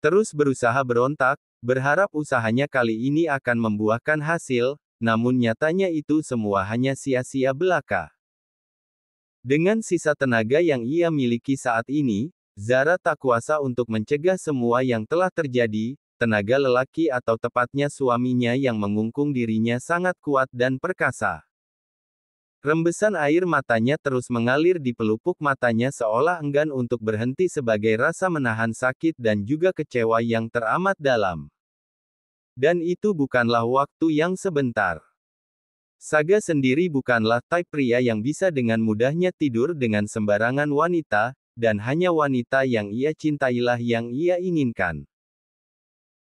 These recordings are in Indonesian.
Terus berusaha berontak, berharap usahanya kali ini akan membuahkan hasil, namun nyatanya itu semua hanya sia-sia belaka. Dengan sisa tenaga yang ia miliki saat ini, Zara tak kuasa untuk mencegah semua yang telah terjadi. Tenaga lelaki atau tepatnya suaminya yang mengungkung dirinya sangat kuat dan perkasa. Rembesan air matanya terus mengalir di pelupuk matanya seolah enggan untuk berhenti sebagai rasa menahan sakit dan juga kecewa yang teramat dalam. Dan itu bukanlah waktu yang sebentar. Saga sendiri bukanlah tipe pria yang bisa dengan mudahnya tidur dengan sembarangan wanita, dan hanya wanita yang ia cintailah yang ia inginkan.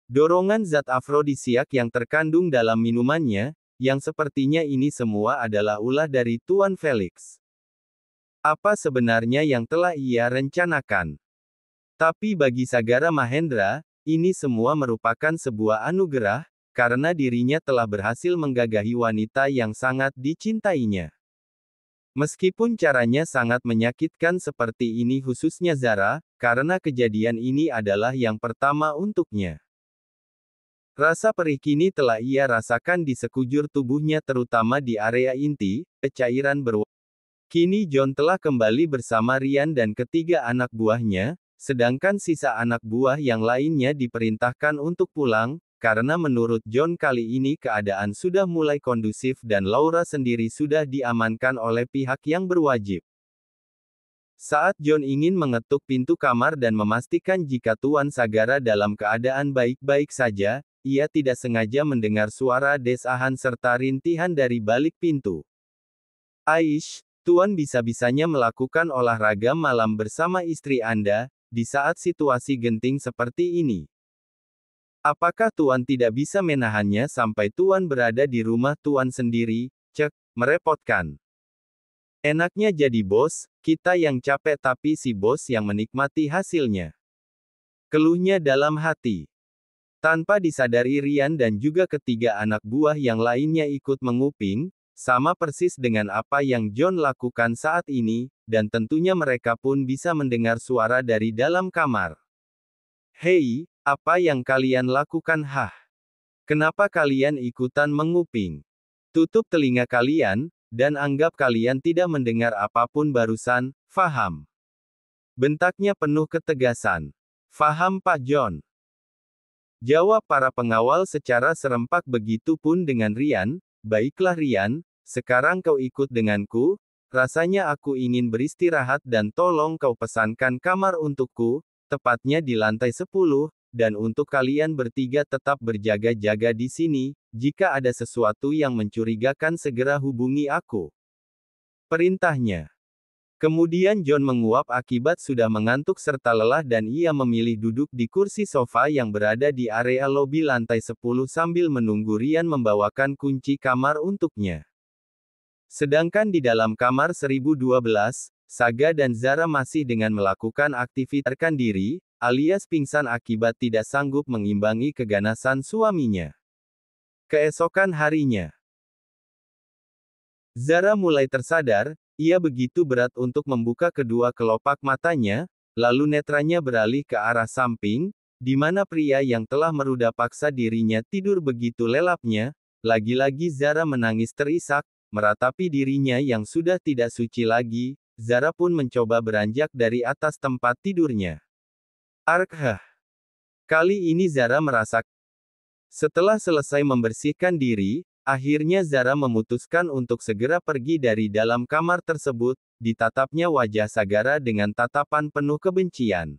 Dorongan zat afrodisiak yang terkandung dalam minumannya, yang sepertinya ini semua adalah ulah dari Tuan Felix. Apa sebenarnya yang telah ia rencanakan? Tapi bagi Sagara Mahendra, ini semua merupakan sebuah anugerah, karena dirinya telah berhasil menggagahi wanita yang sangat dicintainya. Meskipun caranya sangat menyakitkan seperti ini khususnya Zara, karena kejadian ini adalah yang pertama untuknya. Rasa perih kini telah ia rasakan di sekujur tubuhnya terutama di area inti, cairan berwarna. Kini John telah kembali bersama Ryan dan ketiga anak buahnya, sedangkan sisa anak buah yang lainnya diperintahkan untuk pulang, karena menurut John kali ini keadaan sudah mulai kondusif dan Laura sendiri sudah diamankan oleh pihak yang berwajib. Saat John ingin mengetuk pintu kamar dan memastikan jika Tuan Sagara dalam keadaan baik-baik saja, ia tidak sengaja mendengar suara desahan serta rintihan dari balik pintu. Aish, Tuan bisa-bisanya melakukan olahraga malam bersama istri Anda, di saat situasi genting seperti ini. Apakah Tuan tidak bisa menahannya sampai Tuan berada di rumah Tuan sendiri? Cek, merepotkan. Enaknya jadi bos, kita yang capek tapi si bos yang menikmati hasilnya. Keluhnya dalam hati. Tanpa disadari Ryan dan juga ketiga anak buah yang lainnya ikut menguping, sama persis dengan apa yang John lakukan saat ini, dan tentunya mereka pun bisa mendengar suara dari dalam kamar. Hei, apa yang kalian lakukan? Kenapa kalian ikutan menguping? Tutup telinga kalian, dan anggap kalian tidak mendengar apapun barusan, faham? Bentaknya penuh ketegasan. Faham Pak John? Jawab para pengawal secara serempak, begitu pun dengan Ryan. Baiklah Ryan, sekarang kau ikut denganku, rasanya aku ingin beristirahat dan tolong kau pesankan kamar untukku, tepatnya di lantai 10, dan untuk kalian bertiga tetap berjaga-jaga di sini, jika ada sesuatu yang mencurigakan segera hubungi aku. Perintahnya. Kemudian John menguap akibat sudah mengantuk serta lelah dan ia memilih duduk di kursi sofa yang berada di area lobi lantai 10 sambil menunggu Ryan membawakan kunci kamar untuknya. Sedangkan di dalam kamar 1012, Saga dan Zara masih dengan melakukan aktivitas diri, alias pingsan akibat tidak sanggup mengimbangi keganasan suaminya. Keesokan harinya, Zara mulai tersadar. Ia begitu berat untuk membuka kedua kelopak matanya, lalu netranya beralih ke arah samping, di mana pria yang telah meruda paksa dirinya tidur begitu lelapnya. Lagi-lagi Zara menangis terisak, meratapi dirinya yang sudah tidak suci lagi. Zara pun mencoba beranjak dari atas tempat tidurnya. Kali ini Zara merasa. Setelah selesai membersihkan diri, akhirnya Zara memutuskan untuk segera pergi dari dalam kamar tersebut. Ditatapnya wajah Sagara dengan tatapan penuh kebencian.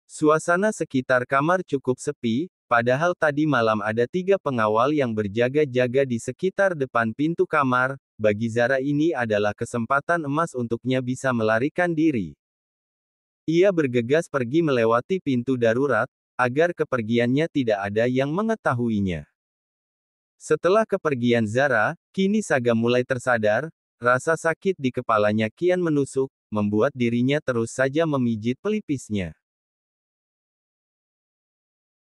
Suasana sekitar kamar cukup sepi, padahal tadi malam ada 3 pengawal yang berjaga-jaga di sekitar depan pintu kamar. Bagi Zara ini adalah kesempatan emas untuknya bisa melarikan diri. Ia bergegas pergi melewati pintu darurat, agar kepergiannya tidak ada yang mengetahuinya. Setelah kepergian Zara, kini Saga mulai tersadar, rasa sakit di kepalanya kian menusuk, membuat dirinya terus saja memijit pelipisnya.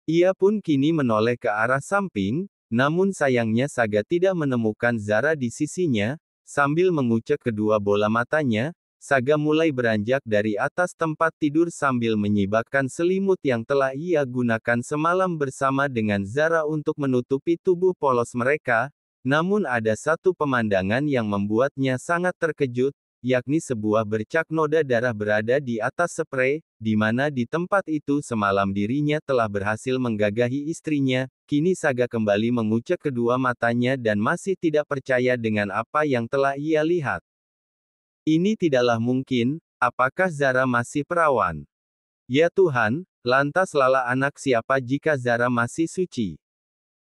Ia pun kini menoleh ke arah samping, namun sayangnya Saga tidak menemukan Zara di sisinya. Sambil mengucek kedua bola matanya, Saga mulai beranjak dari atas tempat tidur sambil menyibakkan selimut yang telah ia gunakan semalam bersama dengan Zara untuk menutupi tubuh polos mereka, namun ada satu pemandangan yang membuatnya sangat terkejut, yakni sebuah bercak noda darah berada di atas sprei, di mana di tempat itu semalam dirinya telah berhasil menggagahi istrinya. Kini Saga kembali mengucek kedua matanya dan masih tidak percaya dengan apa yang telah ia lihat. Ini tidaklah mungkin, apakah Zara masih perawan? Ya Tuhan, lantas lala anak siapa jika Zara masih suci?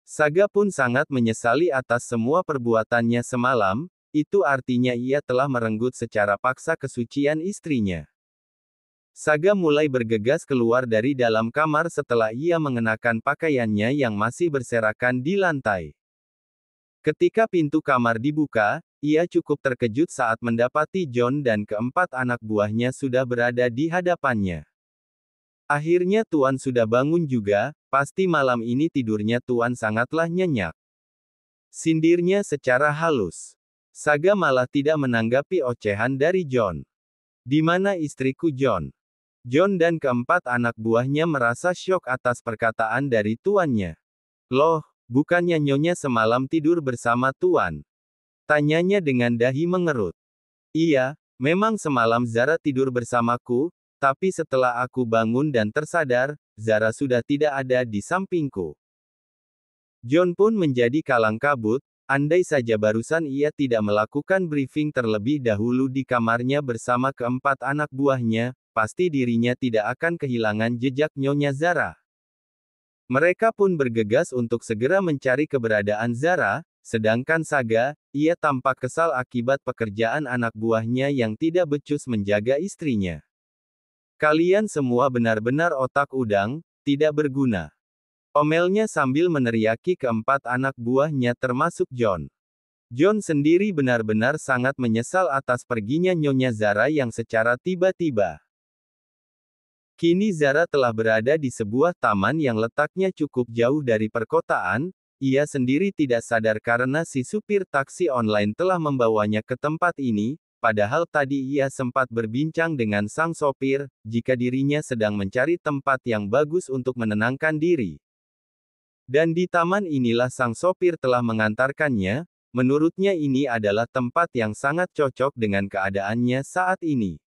Saga pun sangat menyesali atas semua perbuatannya semalam. Itu artinya ia telah merenggut secara paksa kesucian istrinya. Saga mulai bergegas keluar dari dalam kamar setelah ia mengenakan pakaiannya yang masih berserakan di lantai. Ketika pintu kamar dibuka, ia cukup terkejut saat mendapati John dan keempat anak buahnya sudah berada di hadapannya. Akhirnya Tuan sudah bangun juga, pasti malam ini tidurnya Tuan sangatlah nyenyak. Sindirnya secara halus. Saga malah tidak menanggapi ocehan dari John. Di mana istriku John? John dan keempat anak buahnya merasa syok atas perkataan dari tuannya. Loh, bukannya Nyonya semalam tidur bersama Tuan? Tanyanya dengan dahi mengerut. Iya, memang semalam Zara tidur bersamaku, tapi setelah aku bangun dan tersadar, Zara sudah tidak ada di sampingku. John pun menjadi kalang kabut. Andai saja barusan ia tidak melakukan briefing terlebih dahulu di kamarnya bersama keempat anak buahnya, pasti dirinya tidak akan kehilangan jejak Nyonya Zara. Mereka pun bergegas untuk segera mencari keberadaan Zara, sedangkan Saga, ia tampak kesal akibat pekerjaan anak buahnya yang tidak becus menjaga istrinya. Kalian semua benar-benar otak udang, tidak berguna. Omelnya sambil meneriaki keempat anak buahnya termasuk John. John sendiri benar-benar sangat menyesal atas perginya Nyonya Zara yang secara tiba-tiba. Kini Zara telah berada di sebuah taman yang letaknya cukup jauh dari perkotaan, ia sendiri tidak sadar karena si supir taksi online telah membawanya ke tempat ini, padahal tadi ia sempat berbincang dengan sang sopir, jika dirinya sedang mencari tempat yang bagus untuk menenangkan diri. Dan di taman inilah sang sopir telah mengantarkannya, menurutnya ini adalah tempat yang sangat cocok dengan keadaannya saat ini.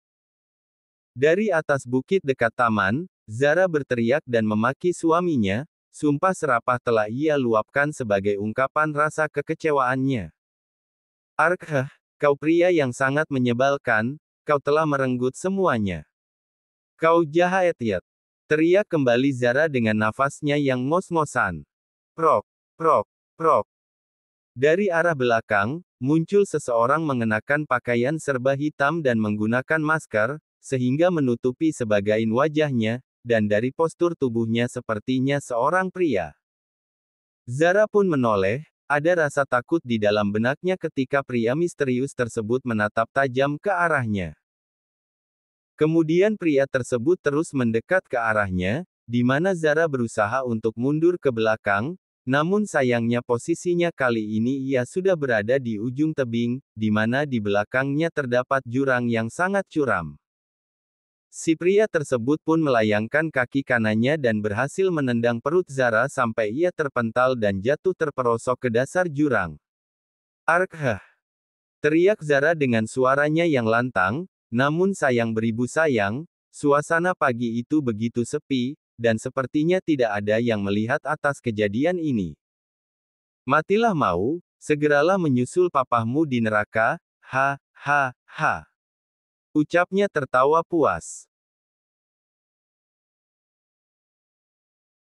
Dari atas bukit dekat taman, Zara berteriak dan memaki suaminya, sumpah serapah telah ia luapkan sebagai ungkapan rasa kekecewaannya. Arkhah, kau pria yang sangat menyebalkan, kau telah merenggut semuanya. Kau jahat ya. Teriak kembali Zara dengan nafasnya yang ngos-ngosan. Prok, prok, prok. Dari arah belakang, muncul seseorang mengenakan pakaian serba hitam dan menggunakan masker, sehingga menutupi sebagian wajahnya, dan dari postur tubuhnya sepertinya seorang pria. Zara pun menoleh, ada rasa takut di dalam benaknya ketika pria misterius tersebut menatap tajam ke arahnya. Kemudian pria tersebut terus mendekat ke arahnya, di mana Zara berusaha untuk mundur ke belakang, namun sayangnya posisinya kali ini ia sudah berada di ujung tebing, di mana di belakangnya terdapat jurang yang sangat curam. Si pria tersebut pun melayangkan kaki kanannya dan berhasil menendang perut Zara sampai ia terpental dan jatuh terperosok ke dasar jurang. Arkhah! Teriak Zara dengan suaranya yang lantang. Namun sayang beribu sayang, suasana pagi itu begitu sepi, dan sepertinya tidak ada yang melihat atas kejadian ini. Matilah mau, segeralah menyusul papahmu di neraka, ha, ha, ha. Ucapnya tertawa puas.